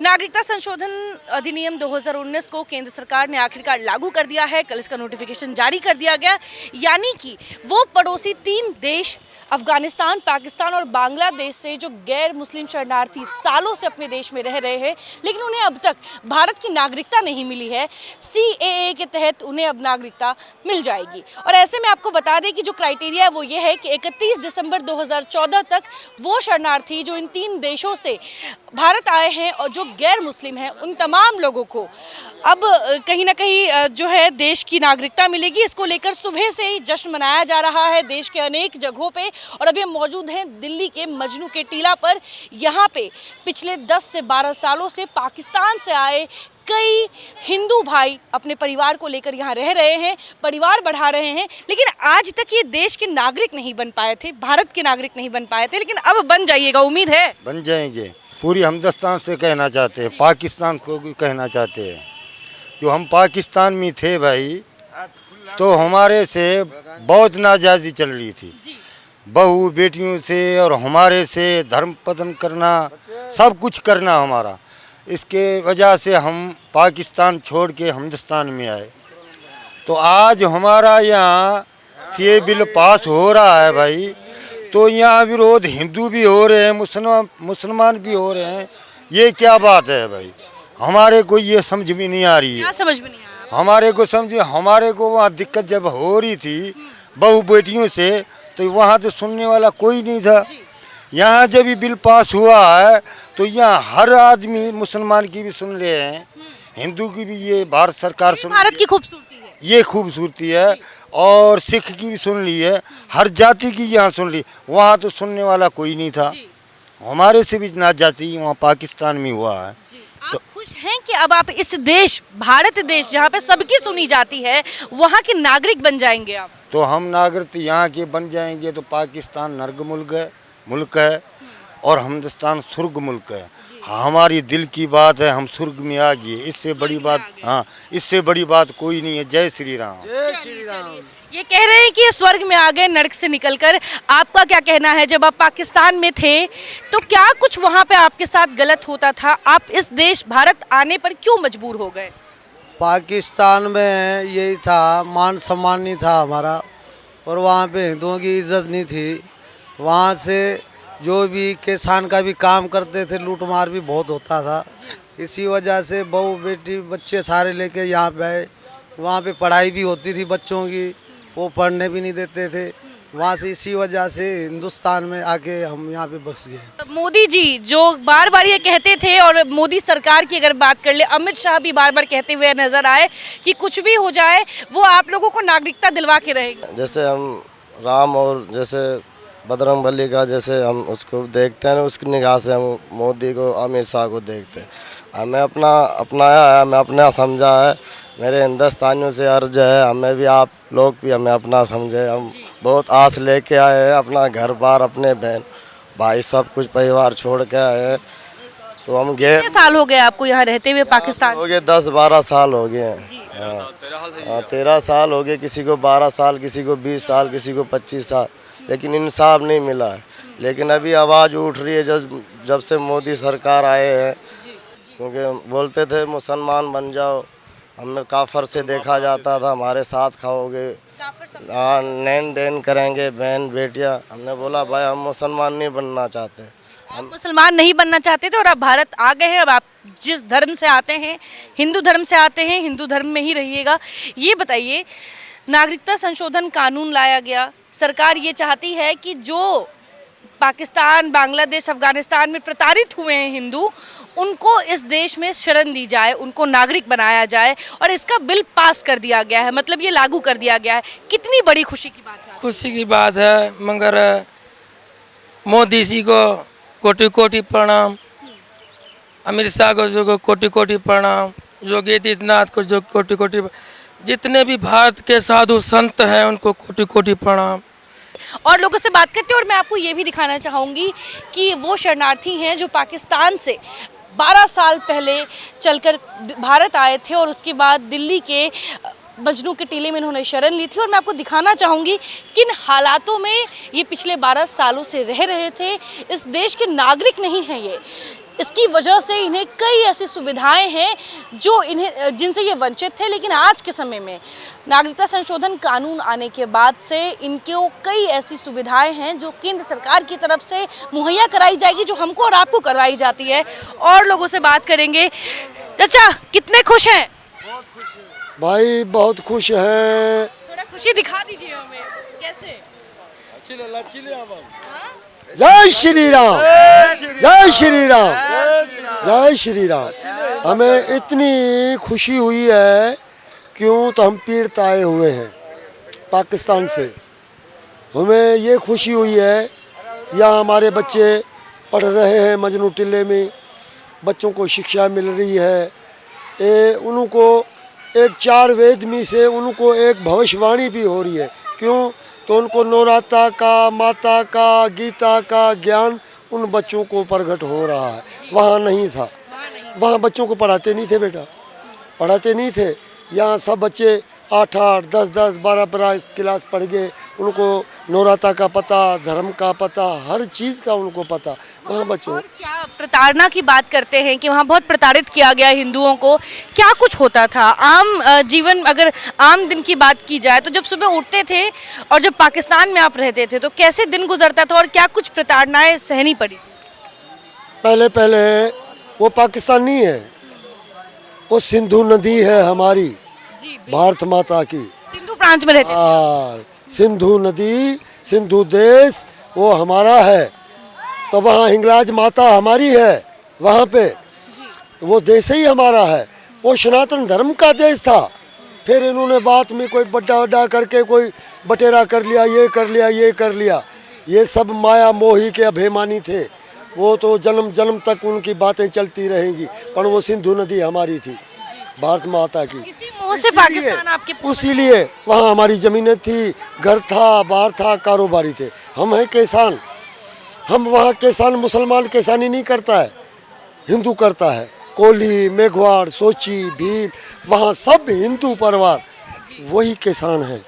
नागरिकता संशोधन अधिनियम 2019 को केंद्र सरकार ने आखिरकार लागू कर दिया है। कल इसका नोटिफिकेशन जारी कर दिया गया, यानी कि वो पड़ोसी 3 देश अफगानिस्तान, पाकिस्तान और बांग्लादेश से जो गैर मुस्लिम शरणार्थी सालों से अपने देश में रह रहे हैं, लेकिन उन्हें अब तक भारत की नागरिकता नहीं मिली है, CAA के तहत उन्हें अब नागरिकता मिल जाएगी। और ऐसे में आपको बता दें कि जो क्राइटेरिया है वो ये है कि 31 दिसंबर 2014 तक वो शरणार्थी जो इन 3 देशों से भारत आए हैं और जो गैर मुस्लिम हैं, उन तमाम लोगों को अब कहीं ना कहीं जो है देश की नागरिकता मिलेगी। इसको लेकर सुबह से ही जश्न मनाया जा रहा है देश के अनेक जगहों पे। और अभी हम मौजूद हैं दिल्ली के मजनू के टीला पर। यहाँ पे पिछले 10 से 12 सालों से पाकिस्तान से आए कई हिंदू भाई अपने परिवार को लेकर यहाँ रह रहे हैं, परिवार बढ़ा रहे हैं, लेकिन आज तक ये देश के नागरिक नहीं बन पाए थे, भारत के नागरिक नहीं बन पाए थे, लेकिन अब बन जाइएगा, उम्मीद है बन जाएंगे। पूरी हिंदुस्तान से कहना चाहते हैं, पाकिस्तान को भी कहना चाहते हैं। जो हम पाकिस्तान में थे भाई, तो हमारे से बहुत नाजायज़ी चल रही थी, बहू बेटियों से और हमारे से धर्म पतन करना, सब कुछ करना हमारा। इसके वजह से हम पाकिस्तान छोड़ के हिंदुस्तान में आए। तो आज हमारा यहाँ CAA बिल पास हो रहा है भाई, तो यहाँ विरोध हिंदू भी हो रहे हैं, मुसलमान भी हो रहे हैं। ये क्या बात है भाई? हमारे को ये समझ में नहीं आ रही है। क्या समझ में नहीं आ रहा? हमारे को समझिए, हमारे को वहाँ दिक्कत जब हो रही थी बहू बेटियों से, तो वहाँ तो सुनने वाला कोई नहीं था। यहाँ जब ये बिल पास हुआ है तो यहाँ हर आदमी, मुसलमान की भी सुन ले हैं, हिंदू की भी, ये भारत सरकार सुन, भारत की खूबसूरती है, ये खूबसूरती है। और सिख की भी सुन ली है, हर जाति की यहाँ सुन ली। वहाँ तो सुनने वाला कोई नहीं था। हमारे से भी ना जाति वहाँ पाकिस्तान में हुआ है। आप खुश हैं कि अब आप इस देश, भारत देश जहाँ पे सबकी सुनी जाती है, वहाँ के नागरिक बन जाएंगे आप? तो हम नागरिक यहाँ के बन जाएंगे तो पाकिस्तान नर्क मुल्क है और हिंदुस्तान स्वर्ग मुल्क है। हमारी दिल की बात है, हम स्वर्ग में आ गए। इससे बड़ी बात, हाँ, इससे बड़ी बात कोई नहीं है। जय श्री राम। जय श्री राम। ये कह रहे हैं कि ये स्वर्ग में आ गए नर्क से निकलकर। आपका क्या कहना है? जब आप पाकिस्तान में थे तो क्या कुछ वहाँ पे आपके साथ गलत होता था? आप इस देश भारत आने पर क्यों मजबूर हो गए? पाकिस्तान में यही था, मान सम्मान नहीं था हमारा, और वहाँ पे हिंदुओं की इज्जत नहीं थी। वहाँ से जो भी किसान का भी काम करते थे, लूट मार भी बहुत होता था। इसी वजह से बहू बेटी बच्चे सारे लेके यहाँ पे आए। वहाँ पे पढ़ाई भी होती थी बच्चों की, वो पढ़ने भी नहीं देते थे। वहाँ से इसी वजह से हिंदुस्तान में आके हम यहाँ पे बस गए। मोदी जी जो बार बार ये कहते थे, और मोदी सरकार की अगर बात कर ले, अमित शाह भी बार बार कहते हुए नजर आए कि कुछ भी हो जाए वो आप लोगों को नागरिकता दिलवा के रहेंगे। जैसे हम राम और जैसे बजरंग बली का जैसे हम उसको देखते हैं, उसकी निगाह से हम मोदी को, अमित शाह को देखते हैं। हमें अपना अपनाया है, हमें अपना समझा है। मेरे हिंदुस्तानियों से अर्ज है, हमें भी, आप लोग भी हमें अपना समझे। हम बहुत आस लेके आए हैं, अपना घर बार, अपने बहन भाई सब कुछ परिवार छोड़ के आए हैं। तो हम गए। कितने साल हो गए आपको यहाँ रहते हुए पाकिस्तान? हो गए 10-12 साल हो गए हैं। हाँ, 13 साल हो गए, किसी को 12 साल, किसी को 20 साल, किसी को 25 साल, लेकिन इंसाफ नहीं मिला है। लेकिन अभी आवाज़ उठ रही है जब से मोदी सरकार आए हैं, क्योंकि बोलते थे मुसलमान बन जाओ, हमें काफर से देखा जाता था, हमारे साथ खाओगे, हाँ, लेन देन करेंगे बहन बेटियां। हमने बोला भाई हम मुसलमान नहीं बनना चाहते। आप मुसलमान नहीं बनना चाहते थे और आप भारत आ गए हैं। अब आप जिस धर्म से आते हैं, हिंदू धर्म से आते हैं, हिंदू धर्म में ही रहिएगा। ये बताइए, नागरिकता संशोधन कानून लाया गया, सरकार ये चाहती है कि जो पाकिस्तान, बांग्लादेश, अफगानिस्तान में प्रताड़ित हुए हैं हिंदू, उनको इस देश में शरण दी जाए, उनको नागरिक बनाया जाए, और इसका बिल पास कर दिया गया है, मतलब ये लागू कर दिया गया है। कितनी बड़ी खुशी की बात है? खुशी की बात है, मगर मोदी जी को कोटि कोटि प्रणाम, अमित शाह को जो कोटि कोटि प्रणाम, योगी आदित्यनाथ को जो कोटि कोटि, जितने भी भारत के साधु संत हैं उनको कोटि कोटि प्रणाम। और लोगों से बात करते हैं, और मैं आपको ये भी दिखाना चाहूँगी कि वो शरणार्थी हैं जो पाकिस्तान से 12 साल पहले चलकर भारत आए थे और उसके बाद दिल्ली के मजनू के टीले में इन्होंने शरण ली थी। और मैं आपको दिखाना चाहूँगी किन हालातों में ये पिछले 12 सालों से रह रहे थे। इस देश के नागरिक नहीं हैं ये, इसकी वजह से इन्हें कई ऐसी सुविधाएं हैं जो इन्हें जिनसे ये वंचित थे, लेकिन आज के समय में नागरिकता संशोधन कानून आने के बाद से इनको कई ऐसी सुविधाएं हैं जो केंद्र सरकार की तरफ से मुहैया कराई जाएगी, जो हमको और आपको करवाई जाती है। और लोगों से बात करेंगे। चाचा, कितने खुश हैं? भाई बहुत खुश हैं। थोड़ा खुशी दिखा दीजिए हमें, कैसे? जय श्री राम, जय श्री राम, जय श्री राम। हमें इतनी खुशी हुई है, क्यों तो हम पीड़ित आए हुए हैं पाकिस्तान से। हमें ये खुशी हुई है, यहाँ हमारे बच्चे पढ़ रहे हैं मजनू टिल्ले में, बच्चों को शिक्षा मिल रही है। उनको एक 4 वेद में से उनको एक भविष्यवाणी भी हो रही है। क्यों तो उनको नवराता का, माता का, गीता का ज्ञान उन बच्चों को प्रकट हो रहा है। वहाँ नहीं था, वहाँ बच्चों को पढ़ाते नहीं थे बेटा, पढ़ाते नहीं थे। यहाँ सब बच्चे 8-8, 10-10, 12-12 क्लास पढ़ गए, उनको नवराता का पता, धर्म का पता, हर चीज़ का उनको पता। वहाँ बच्चों और क्या प्रताड़ना की बात करते हैं कि वहाँ बहुत प्रताड़ित किया गया हिंदुओं को, क्या कुछ होता था? आम जीवन, अगर आम दिन की बात की जाए तो जब सुबह उठते थे और जब पाकिस्तान में आप रहते थे तो कैसे दिन गुजरता था और क्या कुछ प्रताड़नाएं सहनी पड़ी? पहले पहले वो पाकिस्तान नहीं है, वो सिंधु नदी है हमारी, भारत माता की। सिंधु प्रांत में रहते थे। सिंधु नदी, सिंधु देश वो हमारा है। तो वहाँ हिंगलाज माता हमारी है, वहाँ पे वो देश ही हमारा है। वो सनातन धर्म का देश था। फिर इन्होंने बाद में कोई बड्डा करके कोई बटेरा कर लिया, ये कर लिया, ये कर लिया। ये सब माया मोही के अभिमानी थे। वो तो जन्म जन्म तक उनकी बातें चलती रहेंगी, पर वो सिंधु नदी हमारी थी, भारत माता की। इसी मोह से पाकिस्तान आपके उसीलिए वहाँ हमारी ज़मीनें थी, घर था, बाहर था, कारोबारी थे। हम हैं किसान। हम वहाँ किसान, मुसलमान किसानी नहीं करता है, हिंदू करता है। कोली, मेघवाड़, सोची, भील, वहाँ सब हिंदू परिवार वही किसान हैं।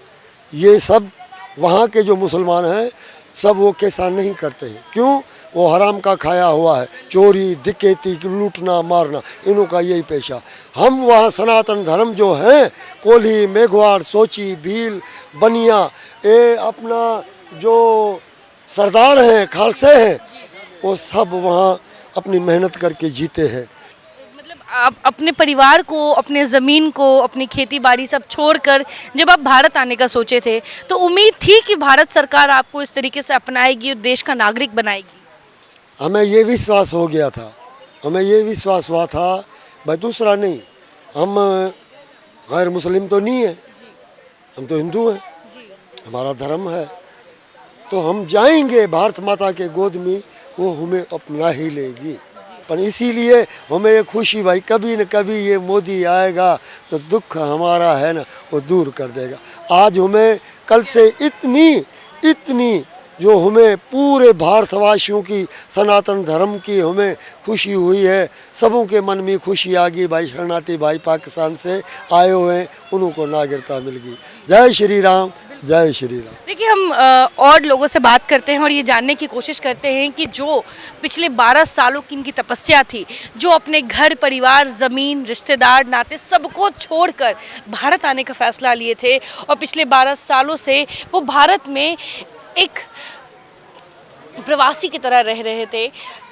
ये सब वहाँ के जो मुसलमान हैं सब वो किसान नहीं करते हैं। क्यों? वो हराम का खाया हुआ है, चोरी, डकैती, लूटना, मारना, इन्हों का यही पेशा। हम वहाँ सनातन धर्म जो हैं, कोली, मेघवाड़, सोची, भील, बनिया, ये अपना जो सरदार हैं, खालसे हैं, वो सब वहाँ अपनी मेहनत करके जीते हैं। आप अपने परिवार को, अपने ज़मीन को, अपनी खेती बाड़ी सब छोड़कर जब आप भारत आने का सोचे थे तो उम्मीद थी कि भारत सरकार आपको इस तरीके से अपनाएगी और देश का नागरिक बनाएगी? हमें ये विश्वास हो गया था, हमें ये विश्वास हुआ था, भाई दूसरा नहीं। हम गैर मुस्लिम तो नहीं है, हम तो हिंदू हैं, हमारा धर्म है। तो हम जाएंगे भारत माता के गोद में, वो हमें अपना ही लेगी। पर इसीलिए हमें ये खुशी, भाई कभी न कभी ये मोदी आएगा तो दुख हमारा है ना वो दूर कर देगा। आज हमें कल से इतनी जो हमें पूरे भारतवासियों की, सनातन धर्म की हमें खुशी हुई है। सबों के मन में खुशी आ गई, भाई शरणार्थी भाई पाकिस्तान से आए हुए हैं, उनको नागरिकता मिल गई। जय श्री राम, जय श्री राम। देखिए, हम और लोगों से बात करते हैं और ये जानने की कोशिश करते हैं कि जो पिछले 12 सालों की इनकी तपस्या थी, जो अपने घर परिवार, ज़मीन, रिश्तेदार, नाते सबको छोड़कर भारत आने का फैसला लिए थे और पिछले 12 सालों से वो भारत में एक प्रवासी की तरह रह रहे थे,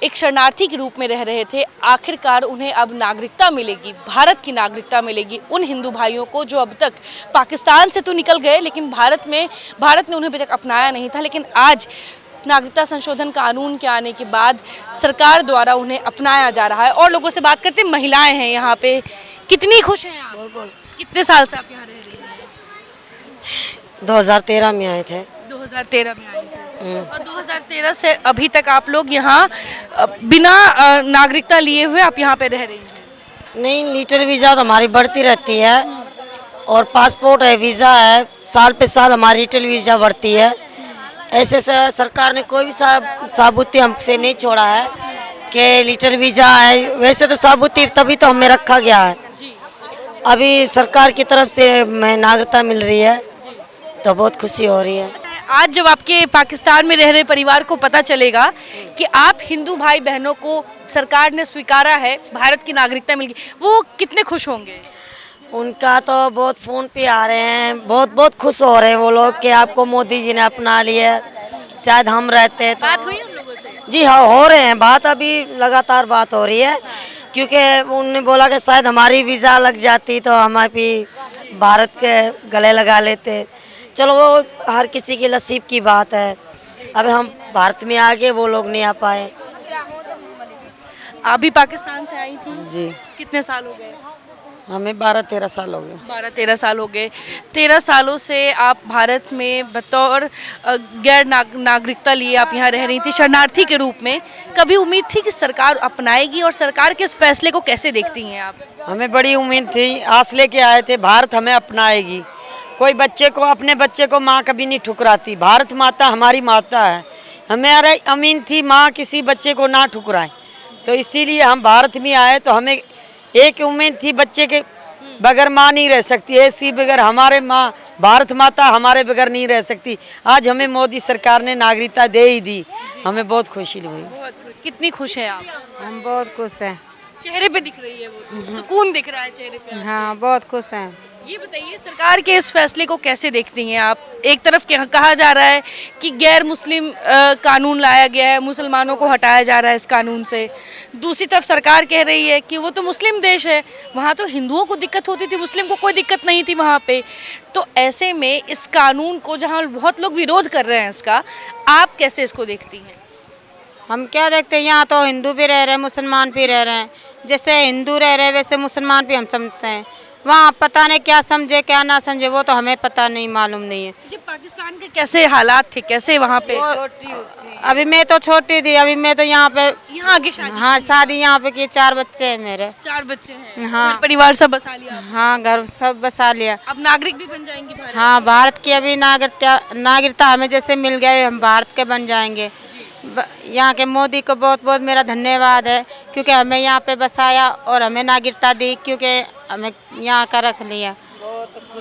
एक शरणार्थी के रूप में रह रहे थे। आखिरकार उन्हें अब नागरिकता मिलेगी, भारत की नागरिकता मिलेगी। उन हिंदू भाइयों को जो अब तक पाकिस्तान से तो निकल गए लेकिन भारत ने उन्हें अभी तक अपनाया नहीं था, लेकिन आज नागरिकता संशोधन कानून के आने के बाद सरकार द्वारा उन्हें अपनाया जा रहा है। और लोगों से बात करते हैं, महिलाएं हैं यहाँ पे। कितनी खुश हैं आप? कितने साल से आप यहाँ रह रही हैं? 2013 में आए थे। 2013 में आए थे और 2013 से अभी तक आप लोग यहाँ बिना नागरिकता लिए हुए आप यहाँ पे रह रही हैं? नहीं, लिटल वीज़ा तो हमारी बढ़ती रहती है और पासपोर्ट है, वीज़ा है, साल पे साल हमारी लिटल वीज़ा बढ़ती है। ऐसे सरकार ने कोई भी साबुती हमसे नहीं छोड़ा है कि लिटल वीज़ा है। वैसे तो साबुती तभी तो हमें रखा गया है। अभी सरकार की तरफ से हमें नागरिकता मिल रही है तो बहुत खुशी हो रही है। आज जब आपके पाकिस्तान में रह रहे परिवार को पता चलेगा कि आप हिंदू भाई बहनों को सरकार ने स्वीकारा है, भारत की नागरिकता मिल गई, वो कितने खुश होंगे? उनका तो बहुत फ़ोन पे आ रहे हैं, बहुत बहुत खुश हो रहे हैं वो लोग कि आपको मोदी जी ने अपना लिया। शायद हम रहते तो बात हुई उन लोगों से? जी हाँ, हो रहे हैं बात, अभी लगातार बात हो रही है, क्योंकि उन्होंने बोला कि शायद हमारी वीज़ा लग जाती तो हम भी भारत के गले लगा लेते। चलो वो हर किसी की नसीब की बात है। अब हम भारत में आ गए, वो लोग नहीं आ पाए। आप भी पाकिस्तान से आई थी? जी, कितने साल हो गए? हमें 12-13 साल हो गए। 12-13 साल हो गए। 13 सालों से आप भारत में बतौर गैर नागरिकता लिए आप यहाँ रह रही थी, शरणार्थी के रूप में। कभी उम्मीद थी कि सरकार अपनाएगी, और सरकार के इस फैसले को कैसे देखती हैं आप? हमें बड़ी उम्मीद थी, आस लेके आए थे, भारत हमें अपनाएगी। कोई बच्चे को, अपने बच्चे को माँ कभी नहीं ठुकराती। भारत माता हमारी माता है, हमें उम्मीद थी माँ किसी बच्चे को ना ठुकराए, तो इसीलिए हम भारत में आए। तो हमें एक उम्मीद थी, बच्चे के बगैर माँ नहीं रह सकती, ऐसी बगैर हमारे माँ भारत माता हमारे बगैर नहीं रह सकती। आज हमें मोदी सरकार ने नागरिकता दे ही दी, हमें बहुत खुशी हुई। कितनी खुश हैं आप? हम बहुत खुश हैं। चेहरे पे दिख रही है वो सुकून दिख रहा है चेहरे पे। हाँ, बहुत खुश हैं। ये बताइए, सरकार के इस फैसले को कैसे देखती हैं आप? एक तरफ कहा जा रहा है कि गैर मुस्लिम कानून लाया गया है, मुसलमानों को हटाया जा रहा है इस कानून से। दूसरी तरफ सरकार कह रही है कि वो तो मुस्लिम देश है, वहाँ तो हिंदुओं को दिक्कत होती थी, मुस्लिम को कोई दिक्कत नहीं थी वहाँ पे। तो ऐसे में इस कानून को, जहाँ बहुत लोग विरोध कर रहे हैं इसका, आप कैसे इसको देखती हैं? हम क्या देखते हैं, यहाँ तो हिंदू भी रह रहे हैं, मुसलमान भी रह रहे हैं। जैसे हिंदू रह रहे हैं वैसे मुसलमान भी हम समझते हैं। वहाँ पता नहीं क्या समझे क्या ना समझे, वो तो हमें पता नहीं, मालूम नहीं है। जब पाकिस्तान के कैसे हालात थे, कैसे वहाँ पे? अभी मैं तो छोटी थी, अभी मैं तो यहाँ पे, यहाँ आगे शादी? हाँ, शादी यहाँ पे की, 4 बच्चे हैं मेरे। 4 बच्चे हैं? हाँ। घर परिवार सब बसा लिया? हाँ, घर सब बसा लिया। अब नागरिक भी बन जाएंगे भारत? हाँ, भारत की अभी नागरिकता हमें जैसे मिल गए, हम भारत के बन जाएंगे। यहाँ के मोदी को बहुत बहुत मेरा धन्यवाद है, क्योंकि हमें यहाँ पे बसाया और हमें नागरिकता दी, क्योंकि हमें यहाँ का रख लिया।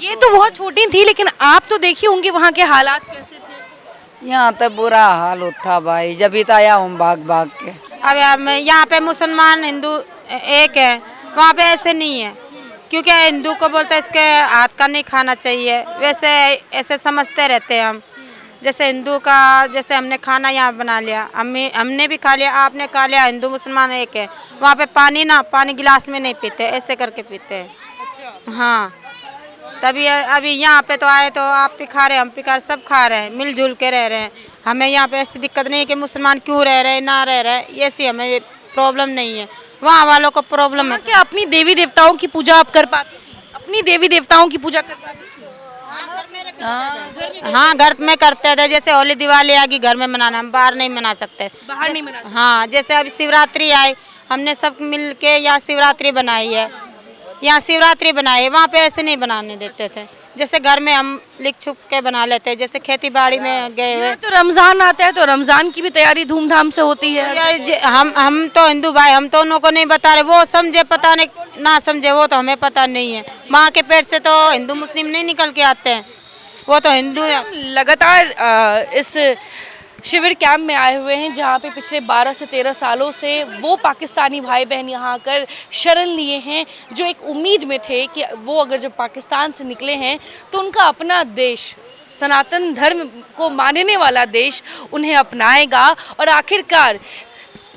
ये तो बहुत छोटी थी, लेकिन आप तो देखी होंगी वहाँ के हालात कैसे थे? यहाँ तो बुरा हाल होता भाई, जब भी तो आया हूँ भाग भाग के। अब यहाँ पे मुसलमान हिंदू एक है, वहाँ पे ऐसे नहीं है, क्योंकि हिंदू को बोलते हैं इसके हाथ का नहीं खाना चाहिए, वैसे ऐसे समझते रहते हैं हम। जैसे हिंदू का, जैसे हमने खाना यहाँ बना लिया, हमने भी खा लिया, आपने खा लिया, हिंदू मुसलमान एक है। वहाँ पे पानी गिलास में नहीं पीते, ऐसे करके पीते हैं। अच्छा। हाँ, तभी अभी यहाँ पे तो आए तो आप भी खा रहे हैं, हम भी खा रहे, सब खा रहे हैं, मिलजुल के रह रहे हैं। हमें यहाँ पे ऐसी दिक्कत नहीं है कि मुसलमान क्यों रह रहे हैं ना रह रहे हैं, ऐसी हमें प्रॉब्लम नहीं है। वहाँ वालों को प्रॉब्लम है। क्या अपनी देवी देवताओं की पूजा आप कर पाते थी? अपनी देवी देवताओं की पूजा कर पाते थी? हाँ, घर में करते थे। जैसे होली दिवाली आ गई, घर में मनाना, हम बाहर नहीं मना सकते। बाहर नहीं मना सकते? हाँ, जैसे अभी शिवरात्रि आई, हमने सब मिल के यहाँ शिवरात्रि बनाई है, वहाँ पे ऐसे नहीं बनाने देते थे। जैसे घर में हम लिख छुप के बना लेते हैं, जैसे खेती बाड़ी में गए हुए। तो रमजान आता है तो रमजान की भी तैयारी धूमधाम से होती है। हम तो हिंदू भाई, हम तो उनको नहीं बता रहे, वो समझे पता नहीं ना समझे, वो तो हमें पता नहीं है। माँ के पेट से तो हिंदू मुस्लिम नहीं निकल के आते हैं, वो तो हिंदू है। लगातार इस शिविर कैंप में आए हुए हैं, जहाँ पे पिछले 12 से 13 सालों से वो पाकिस्तानी भाई बहन यहाँ आकर शरण लिए हैं, जो एक उम्मीद में थे कि वो अगर जब पाकिस्तान से निकले हैं तो उनका अपना देश, सनातन धर्म को मानने वाला देश उन्हें अपनाएगा। और आखिरकार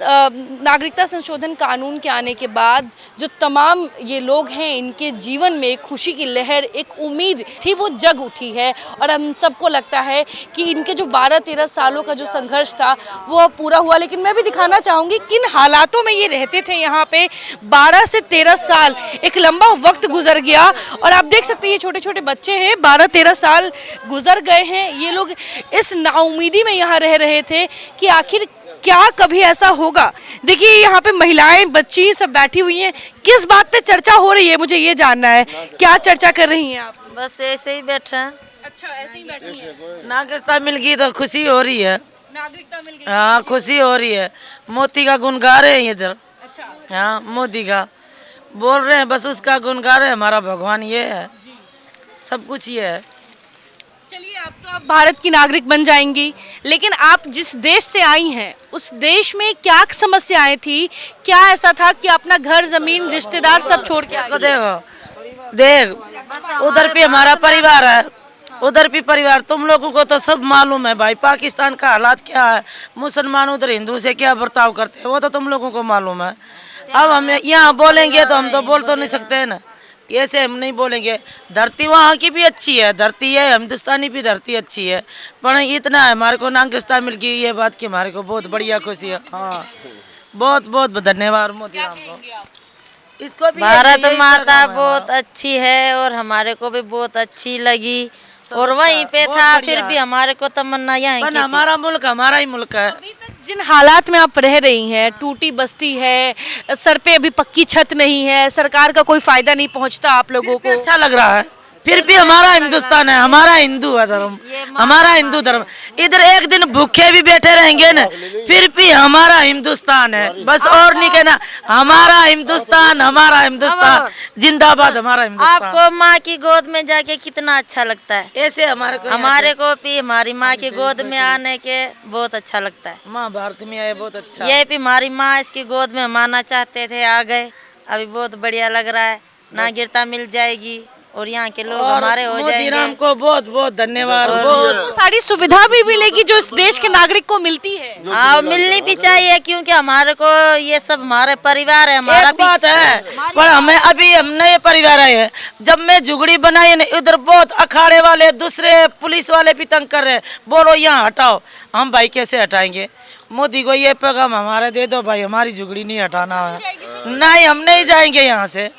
नागरिकता संशोधन कानून के आने के बाद जो तमाम ये लोग हैं, इनके जीवन में खुशी की लहर, एक उम्मीद थी, वो जग उठी है। और हम सबको लगता है कि इनके जो 12-13 सालों का जो संघर्ष था वो अब पूरा हुआ। लेकिन मैं भी दिखाना चाहूँगी किन हालातों में ये रहते थे यहाँ पे। 12 से 13 साल एक लंबा वक्त गुजर गया, और आप देख सकते हैं ये छोटे छोटे बच्चे हैं, 12-13 साल गुजर गए हैं। ये लोग इस नाउमीदी में यहाँ रह रहे थे कि आखिर क्या कभी ऐसा होगा। देखिए यहाँ पे महिलाएं, बच्ची सब बैठी हुई हैं। किस बात पे चर्चा हो रही है, मुझे ये जानना है। क्या चर्चा कर रही हैं आप? बस ऐसे ही बैठे हैं। अच्छा, ऐसे ही बैठी हैं। नागरिकता मिल गई तो खुशी हो रही है। नागरिकता मिल गई? हाँ, खुशी हो रही है। मोदी का गुण गा रहे हैं इधर। अच्छा। हाँ, मोदी का बोल रहे हैं, बस उसका गुण गा रहे हैं। हमारा भगवान ये है, सब कुछ ये है। चलिए अब तो आप भारत की नागरिक बन जाएंगी, लेकिन आप जिस देश से आई हैं उस देश में क्या समस्याएं थी, क्या ऐसा था कि अपना घर जमीन रिश्तेदार सब छोड़ के आई? देखो देख, उधर भी हमारा परिवार है, उधर भी परिवार। तुम लोगों को तो सब मालूम है भाई, पाकिस्तान का हालात क्या है, मुसलमान उधर हिंदू से क्या बर्ताव करते हैं, वो तो तुम लोगों को मालूम है। अब हम यहाँ बोलेंगे तो हम तो बोल तो नहीं सकते हैं ना, ऐसे हम नहीं बोलेंगे। धरती वहाँ की भी अच्छी है, धरती है हिंदुस्तानी भी धरती अच्छी है, पर इतना है हमारे को नागरिकता मिल गई, ये बात की हमारे को बहुत बढ़िया खुशी है। हाँ, बहुत बहुत धन्यवाद मोदी राम को। इसको भी भारत माता बहुत अच्छी है और हमारे को भी बहुत अच्छी लगी, और वहीं पे था फिर भी हमारे को तमन्ना यहाँ की थी। हमारा मुल्क हमारा ही मुल्क है। अभी तक जिन हालात में आप रह रही हैं, टूटी बस्ती है, सर पे अभी पक्की छत नहीं है, सरकार का कोई फायदा नहीं पहुंचता आप लोगों को, अच्छा लग रहा है। फिर भी हमारा हिंदुस्तान है, हमारा हिंदू है धर्म, हमारा हिंदू धर्म। इधर एक दिन भूखे भी बैठे रहेंगे ना, फिर भी हमारा हिंदुस्तान है, बस और नहीं कहना। हमारा हिंदुस्तान, हमारा हिंदुस्तान जिंदाबाद, हमारा हिंदुस्तान। आपको माँ की गोद में जाके कितना अच्छा लगता है? ऐसे हमारे को भी हमारी माँ की गोद में आने के बहुत अच्छा लगता है। माँ भारत में आए, बहुत अच्छा। ये भी हमारी माँ इसकी गोद में माना चाहते थे, आ गए, अभी बहुत बढ़िया लग रहा है। नागरिकता मिल जाएगी और यहाँ के लोग हमारे हो जाएंगे। मोदी राम को बहुत बहुत धन्यवाद। बहुत सारी सुविधा भी मिलेगी जो इस देश के नागरिक को मिलती है। हाँ, मिलनी भी चाहिए, क्योंकि हमारे को ये सब हमारे परिवार है। हमारा एक बात है, पर हमें अभी हम नए परिवार आए हैं। जब मैं झुगड़ी बनाई ना, इधर बहुत अखाड़े वाले दूसरे पुलिस वाले भी तंग कर रहे हैं, बोलो यहाँ हटाओ। हम भाई कैसे हटाएंगे? मोदी को ये पैगाम हमारा दे दो भाई, हमारी झुगड़ी नहीं हटाना है। नहीं, हम नहीं जाएंगे यहाँ से,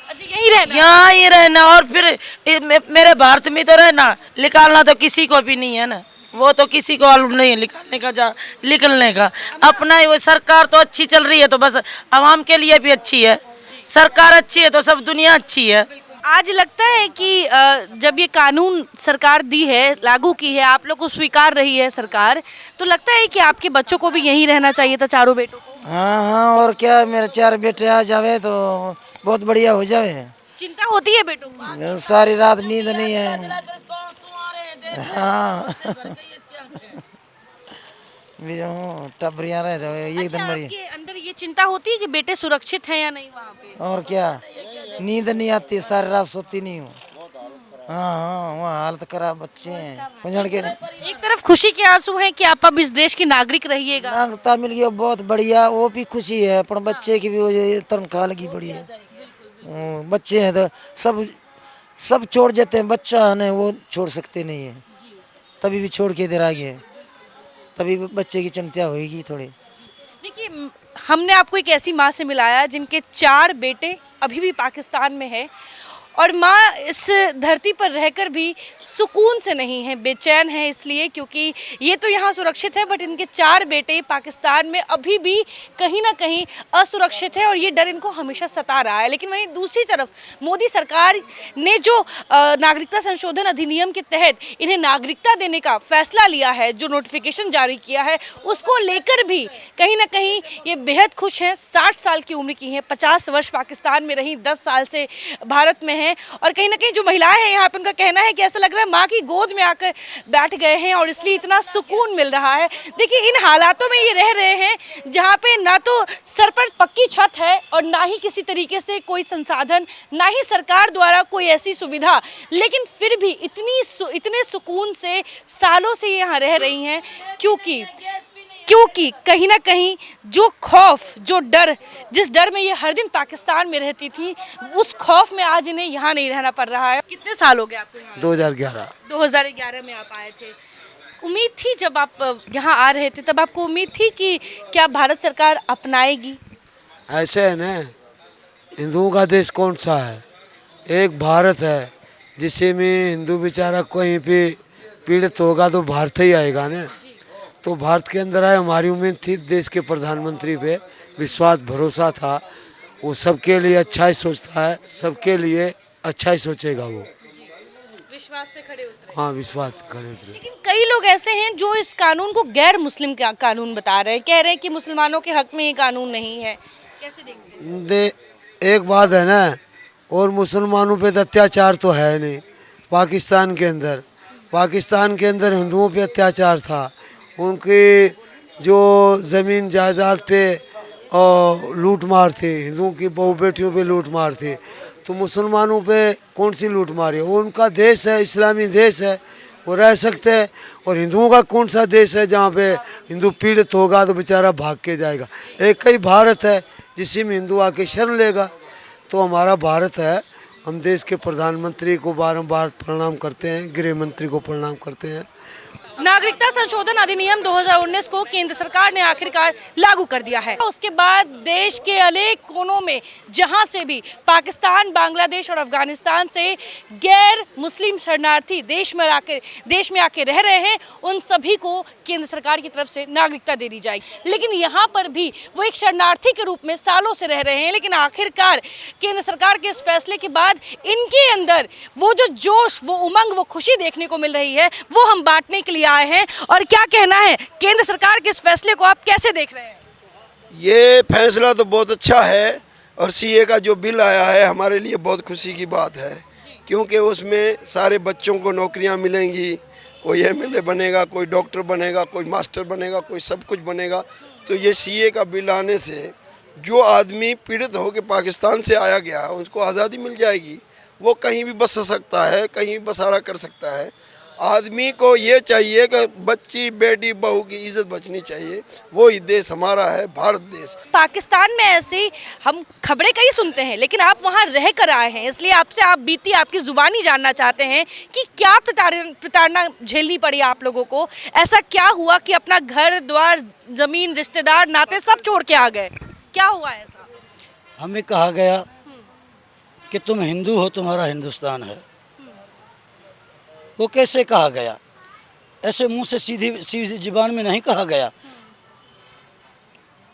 यहाँ ही रहना। और फिर मेरे भारत में तो रहना, निकालना तो किसी को भी नहीं है ना, वो तो किसी को मालूम नहीं है निकालने का, निकलने का। अपना ही वो सरकार तो अच्छी चल रही है, तो बस आवाम के लिए भी अच्छी है। सरकार अच्छी है तो सब दुनिया अच्छी है। आज लगता है कि जब ये कानून सरकार दी है, लागू की है, आप लोग को स्वीकार रही है सरकार, तो लगता है कि आपके बच्चों को भी यहीं रहना चाहिए था, चारों बेटों को? हाँ हाँ, और क्या, मेरे 4 बेटे आ जावे तो बहुत बढ़िया हो जावे। चिंता होती है बेटों को? सारी रात नींद नहीं है। हाँ टबरियाँ रहे तो एकदम बढ़िया। आपके अंदर ये चिंता होती है कि बेटे सुरक्षित हैं या नहीं वहाँ पे? और क्या, नींद नहीं आती, सारी रात सोती नहीं हूँ। हाँ हाँ, वहाँ हालत खराब बच्चे हैं उजड़ के। एक तरफ खुशी के आंसू हैं कि आप अब इस देश के नागरिक रहिएगा। नागरिकता मिल गई, बहुत बढ़िया, वो भी खुशी है, पर बच्चे की भी तनख्वाह लगी बढ़िया। बच्चे हैं तो सब छोड़ जाते हैं, बच्चा है ना वो छोड़ सकते नहीं है, तभी भी छोड़ के इधर आ गए, तभी बच्चे की चिंता होगी थोड़ी। देखिए, हमने आपको एक ऐसी माँ से मिलाया जिनके 4 बेटे अभी भी पाकिस्तान में है, और माँ इस धरती पर रहकर भी सुकून से नहीं है, बेचैन है इसलिए क्योंकि ये तो यहाँ सुरक्षित है, बट इनके 4 बेटे पाकिस्तान में अभी भी कहीं ना कहीं असुरक्षित है और ये डर इनको हमेशा सता रहा है। लेकिन वहीं दूसरी तरफ मोदी सरकार ने जो नागरिकता संशोधन अधिनियम के तहत इन्हें नागरिकता देने का फैसला लिया है, जो नोटिफिकेशन जारी किया है, उसको लेकर भी कहीं ना कहीं ये बेहद खुश हैं। 60 साल की उम्र की हैं, 50 वर्ष पाकिस्तान में रहीं, 10 साल से भारत में हैं, और कहीं ना कहीं जो महिलाएं हैं यहाँ पे, उनका कहना है कि ऐसा लग रहा है माँ की गोद में आकर बैठ गए हैं और इसलिए इतना सुकून मिल रहा है। देखिए, इन हालातों में ये रह रहे हैं जहाँ पे ना तो सर पर पक्की छत है और ना ही किसी तरीके से कोई संसाधन, ना ही सरकार द्वारा कोई ऐसी सुविधा, लेकिन फिर भी इतने सुकून से सालों से यहाँ रह रही हैं क्योंकि कहीं ना कहीं जो खौफ, जो डर, जिस डर में ये हर दिन पाकिस्तान में रहती थी, उस खौफ में आज इन्हें यहाँ नहीं रहना पड़ रहा है। कितने साल हो गए आपको यहाँ? 2011 में आप आए थे। उम्मीद थी जब आप यहाँ आ रहे थे, तब आपको उम्मीद थी कि क्या भारत सरकार अपनाएगी? ऐसे है ना, हिंदुओं का देश कौन सा है? एक भारत है, जिससे में हिंदू बेचारा कहीं पे पीड़ित होगा तो भारत ही आएगा ना। तो भारत के अंदर आए, हमारी उम्मीद थी, देश के प्रधानमंत्री पे विश्वास भरोसा था, वो सबके लिए अच्छा ही सोचता है, सबके लिए अच्छा ही सोचेगा वो। विश्वास पे खड़े उतरे। हाँ, विश्वास पे खड़े उतरे। लेकिन कई लोग ऐसे हैं जो इस कानून को गैर मुस्लिम का कानून बता रहे हैं, कह रहे हैं कि मुसलमानों के हक में ये कानून नहीं है। कैसे देखते हैं? एक बात है ना, और मुसलमानों पे तो अत्याचार तो है नहीं पाकिस्तान के अंदर, पाकिस्तान के अंदर हिंदुओं पे अत्याचार था, उनके जो ज़मीन जायदाद पे लूट मार थे, हिंदुओं की बहू बेटियों पे लूट मार थे, तो मुसलमानों पे कौन सी लूट मार है? वो उनका देश है, इस्लामी देश है, वो रह सकते हैं। और हिंदुओं का कौन सा देश है जहाँ पे हिंदू पीड़ित होगा तो बेचारा भाग के जाएगा? एक ही भारत है जिसी में हिंदू आके शरण लेगा। तो हमारा भारत है, हम देश के प्रधानमंत्री को बारंबार प्रणाम करते हैं, गृह मंत्री को प्रणाम करते हैं। नागरिकता संशोधन अधिनियम 2019 को केंद्र सरकार ने आखिरकार लागू कर दिया है। उसके बाद देश के अनेक कोनों में जहां से भी पाकिस्तान, बांग्लादेश और अफगानिस्तान से गैर मुस्लिम शरणार्थी देश में आके रह रहे हैं, उन सभी को केंद्र सरकार की तरफ से नागरिकता दे दी जाएगी। लेकिन यहाँ पर भी वो एक शरणार्थी के रूप में सालों से रह रहे हैं। लेकिन आखिरकार केंद्र सरकार के इस फैसले के बाद इनके अंदर वो जो जोश, वो उमंग, वो खुशी देखने को मिल रही है, वो हम बांटने के लिए आए हैं। और क्या कहना है केंद्र सरकार के इस फैसले को, आप कैसे देख रहे हैं? ये फैसला तो बहुत अच्छा है और सीए का जो बिल आया है हमारे लिए बहुत खुशी की बात है, क्योंकि उसमें सारे बच्चों को नौकरियां मिलेंगी। कोई एमएलए बनेगा, कोई डॉक्टर बनेगा, कोई मास्टर बनेगा, कोई सब कुछ बनेगा। तो ये सीए का बिल आने से जो आदमी पीड़ित होकर पाकिस्तान से आया गया उसको आज़ादी मिल जाएगी। वो कहीं भी बस सकता है, कहीं भी बसारा कर सकता है। आदमी को ये चाहिए कि बच्ची, बेटी, बहू की इज्जत बचनी चाहिए। वो ही देश हमारा है, भारत देश। पाकिस्तान में ऐसी हम खबरें कई सुनते हैं, लेकिन आप वहां रह कर आए हैं, इसलिए आपसे बीती आपकी जुबानी जानना चाहते हैं कि क्या प्रताड़ना झेलनी पड़ी आप लोगों को? ऐसा क्या हुआ कि अपना घर द्वार, जमीन, रिश्तेदार, नाते सब छोड़ के आ गए? क्या हुआ ऐसा? हमें कहा गया कि तुम हिंदू हो, तुम्हारा हिंदुस्तान है। वो कैसे कहा गया? ऐसे मुंह से सीधी जुबान में नहीं कहा गया।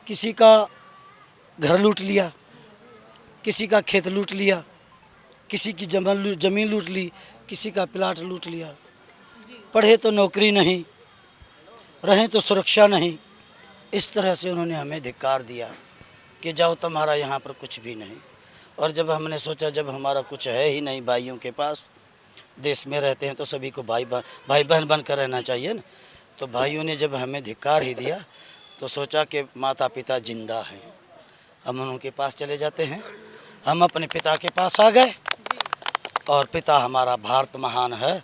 किसी का घर लूट लिया, किसी का खेत लूट लिया, किसी की जमीन लूट ली, किसी का प्लाट लूट लिया। पढ़े तो नौकरी नहीं, रहें तो सुरक्षा नहीं। इस तरह से उन्होंने हमें धिक्कार दिया कि जाओ, तुम्हारा यहाँ पर कुछ भी नहीं। और जब हमने सोचा जब हमारा कुछ है ही नहीं, भाइयों के पास देश में रहते हैं तो सभी को भाई बहन बन कर रहना चाहिए ना। तो भाइयों ने जब हमें धिक्कार ही दिया तो सोचा कि माता पिता जिंदा हैं, हम उनके पास चले जाते हैं। हम अपने पिता के पास आ गए और पिता हमारा भारत महान है,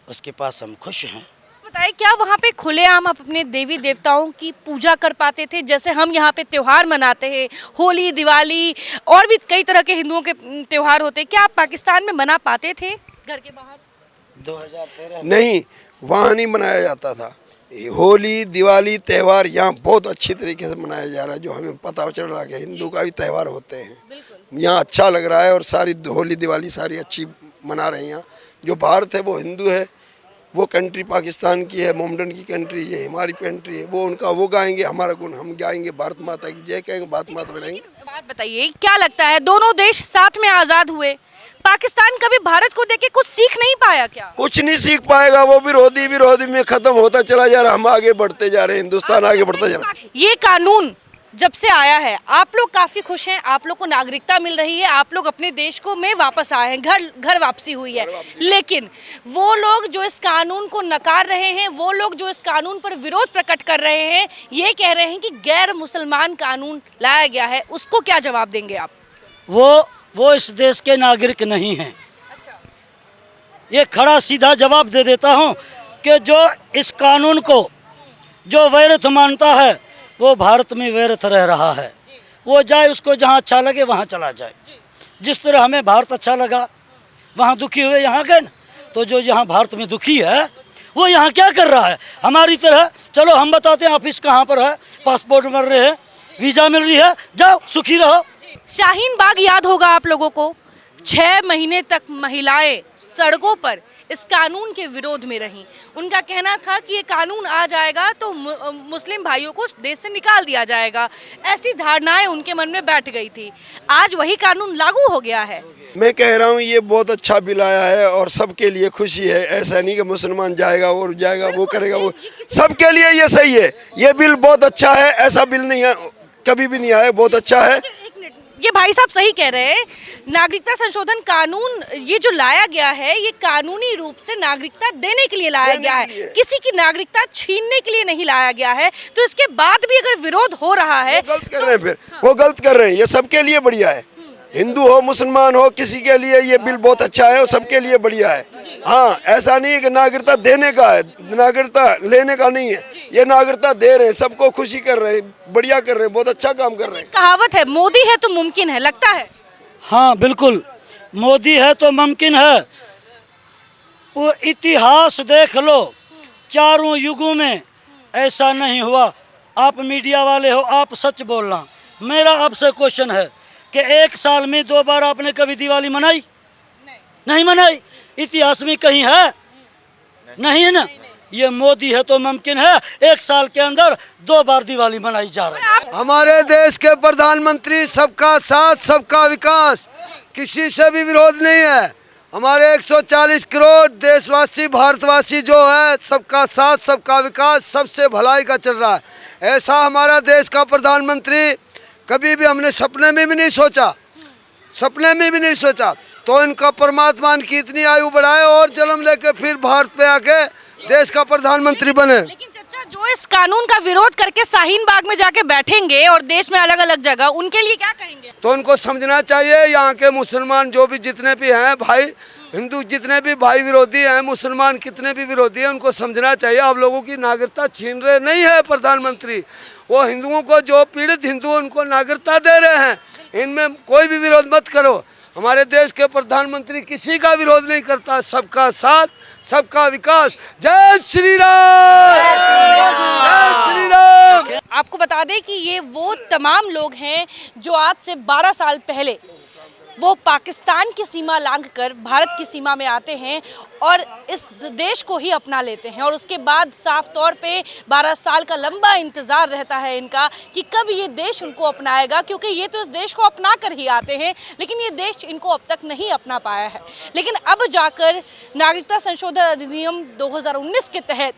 उसके पास हम खुश हैं। बताइए, क्या वहाँ पे खुलेआम आप अपने देवी देवताओं की पूजा कर पाते थे? जैसे हम यहाँ पे त्योहार मनाते हैं, होली, दिवाली और भी कई तरह के हिंदुओं के त्योहार होते हैं, क्या आप पाकिस्तान में मना पाते थे घर के बाहर? 2013 नहीं, वहाँ नहीं मनाया जाता था। होली, दिवाली, त्यौहार यहाँ बहुत अच्छी तरीके से मनाया जा रहा है, जो हमें पता चल रहा है कि हिंदू का भी त्यौहार होते हैं। यहाँ अच्छा लग रहा है और सारी होली, दिवाली सारी अच्छी मना रहे हैं। यहाँ जो भारत है वो हिंदू है, वो कंट्री पाकिस्तान की है, मोमडन की कंट्री, ये हमारी कंट्री है। वो उनका वो गाएंगे, हमारा गुण हम गाएंगे, भारत माता की जय कहेंगे, भारत माता बनाएंगे। बात बताइए, क्या लगता है दोनों देश साथ में आज़ाद हुए, पाकिस्तान कभी भारत को देख के कुछ सीख नहीं पाया क्या? कुछ नहीं सीख पाएगा, वो विरोधी में खत्म होता चला जा रहा। हम आगे बढ़ते जा रहे हैं, हिंदुस्तान आगे बढ़ता जा रहा है। ये कानून जब से आया है आप लोग काफ़ी खुश हैं, आप लोग को नागरिकता मिल रही है, आप लोग अपने देश को में वापस आए हैं, घर वापसी हुई है। लेकिन वो लोग जो इस कानून को नकार रहे हैं, वो लोग जो इस कानून पर विरोध प्रकट कर रहे हैं, ये कह रहे हैं कि गैर मुसलमान कानून लाया गया है, उसको क्या जवाब देंगे आप? वो इस देश के नागरिक नहीं हैं। अच्छा। ये खड़ा सीधा जवाब दे देता हूँ कि जो इस कानून को जो वैरथ मानता है वो भारत में वैरथ रह रहा है। वो जाए, उसको जहाँ अच्छा लगे वहाँ चला जाए। जिस तरह हमें भारत अच्छा लगा, वहाँ दुखी हुए यहाँ गए ना, तो जो यहाँ भारत में दुखी है वो यहाँ क्या कर रहा है? हमारी तरह चलो हम बताते हैं ऑफिस कहाँ पर है, पासपोर्ट मिल रहे हैं, वीज़ा मिल रही है, जाओ सुखी रहो। शाहीन बाग याद होगा आप लोगों को, 6 महीने तक महिलाएं सड़कों पर इस कानून के विरोध में रहीं। उनका कहना था कि ये कानून आ जाएगा तो मुस्लिम भाइयों को देश से निकाल दिया जाएगा। ऐसी धारणाएं उनके मन में बैठ गई थी। आज वही कानून लागू हो गया है। मैं कह रहा हूँ ये बहुत अच्छा बिल आया है और सबके लिए खुशी है। ऐसा नहीं कि मुसलमान जाएगा और जाएगा वो करेगा, वो सबके लिए ये सही है। ये बिल बहुत अच्छा है, ऐसा बिल नहीं है कभी भी नहीं आया, बहुत अच्छा है। ये भाई साहब सही कह रहे हैं, नागरिकता संशोधन कानून ये जो लाया गया है ये कानूनी रूप से नागरिकता देने के लिए लाया गया है, किसी की नागरिकता छीनने के लिए नहीं लाया गया है। तो इसके बाद भी अगर विरोध हो रहा है वो गलत कर रहे हैं, फिर वो गलत कर रहे हैं। ये सबके लिए बढ़िया है, हिंदू हो मुसलमान हो किसी के लिए ये बिल बहुत अच्छा है और सबके लिए बढ़िया है। हाँ, ऐसा नहीं है कि नागरिकता देने का है, नागरिकता लेने का नहीं है। ये नागरिकता दे रहे हैं, सबको खुशी कर रहे हैं, बढ़िया कर रहे हैं, बहुत अच्छा काम कर रहे हैं। कहावत है मोदी है तो मुमकिन है, लगता है? हाँ बिल्कुल, मोदी है तो मुमकिन है। वो इतिहास देख लो, चारों युगों में ऐसा नहीं हुआ। आप मीडिया वाले हो, आप सच बोलना। मेरा आपसे क्वेश्चन है कि एक साल में 2 बार आपने कभी दिवाली मनाई? नहीं मनाई। इतिहास में कहीं है? नहीं है ना। ये मोदी है तो मुमकिन है, एक साल के अंदर 2 बार दिवाली मनाई जा रही है। हमारे देश के प्रधानमंत्री सबका साथ सबका विकास, किसी से भी विरोध नहीं है। हमारे 140 करोड़ देशवासी भारतवासी जो है, सबका साथ सबका विकास, सबसे भलाई का चल रहा है। ऐसा हमारा देश का प्रधानमंत्री कभी भी हमने सपने में भी नहीं सोचा, सपने में भी नहीं सोचा। तो इनका परमात्मा इनकी इतनी आयु बढ़ाए और जन्म लेके फिर भारत पे आके देश का प्रधानमंत्री बने। लेकिन चाचा, जो इस कानून का विरोध करके शाहीन बाग में जाके बैठेंगे और देश में अलग अलग जगह, उनके लिए क्या कहेंगे? तो उनको समझना चाहिए, यहाँ के मुसलमान जो भी जितने भी हैं भाई, हिंदू जितने भी भाई विरोधी हैं, मुसलमान कितने भी विरोधी हैं, उनको समझना चाहिए आप लोगों की नागरिकता छीन रहे नहीं है प्रधानमंत्री। वो हिंदुओं को, जो पीड़ित हिंदू उनको नागरिकता दे रहे हैं। इनमें कोई भी विरोध मत करो। हमारे देश के प्रधानमंत्री किसी का विरोध नहीं करता, सबका साथ सबका विकास। जय श्री राम, जय श्री राम। आपको बता दें कि ये वो तमाम लोग हैं जो आज से 12 साल पहले वो पाकिस्तान की सीमा लांघकर भारत की सीमा में आते हैं और इस देश को ही अपना लेते हैं। और उसके बाद साफ तौर पे 12 साल का लंबा इंतज़ार रहता है इनका कि कब ये देश उनको अपनाएगा, क्योंकि ये तो इस देश को अपना कर ही आते हैं, लेकिन ये देश इनको अब तक नहीं अपना पाया है। लेकिन अब जाकर नागरिकता संशोधन अधिनियम 2019 के तहत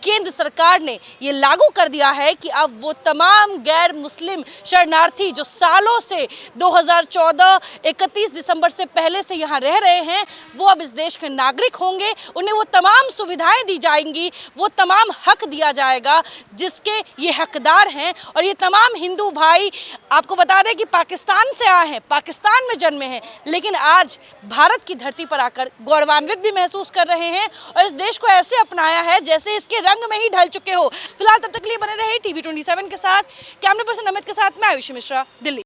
केंद्र सरकार ने ये लागू कर दिया है कि अब वो तमाम गैर मुस्लिम शरणार्थी जो सालों से 2014 31 दिसंबर से पहले से यहाँ रह रहे हैं, वो अब इस देश के नागरिक होंगे। उन्हें वो तमाम सुविधाएं दी जाएंगी, वो तमाम हक दिया जाएगा जिसके ये हकदार हैं। और ये तमाम हिंदू भाई, आपको बता दें कि पाकिस्तान से आए हैं, पाकिस्तान में जन्मे हैं, लेकिन आज भारत की धरती पर आकर गौरवान्वित भी महसूस कर रहे हैं और इस देश को ऐसे अपनाया है जैसे इसके रंग में ही ढल चुके हो। फिलहाल तब तक के लिए बने रहे TV 27 के साथ। कैमरा पर्सन अमित के साथ मैं आयुषी मिश्रा, दिल्ली।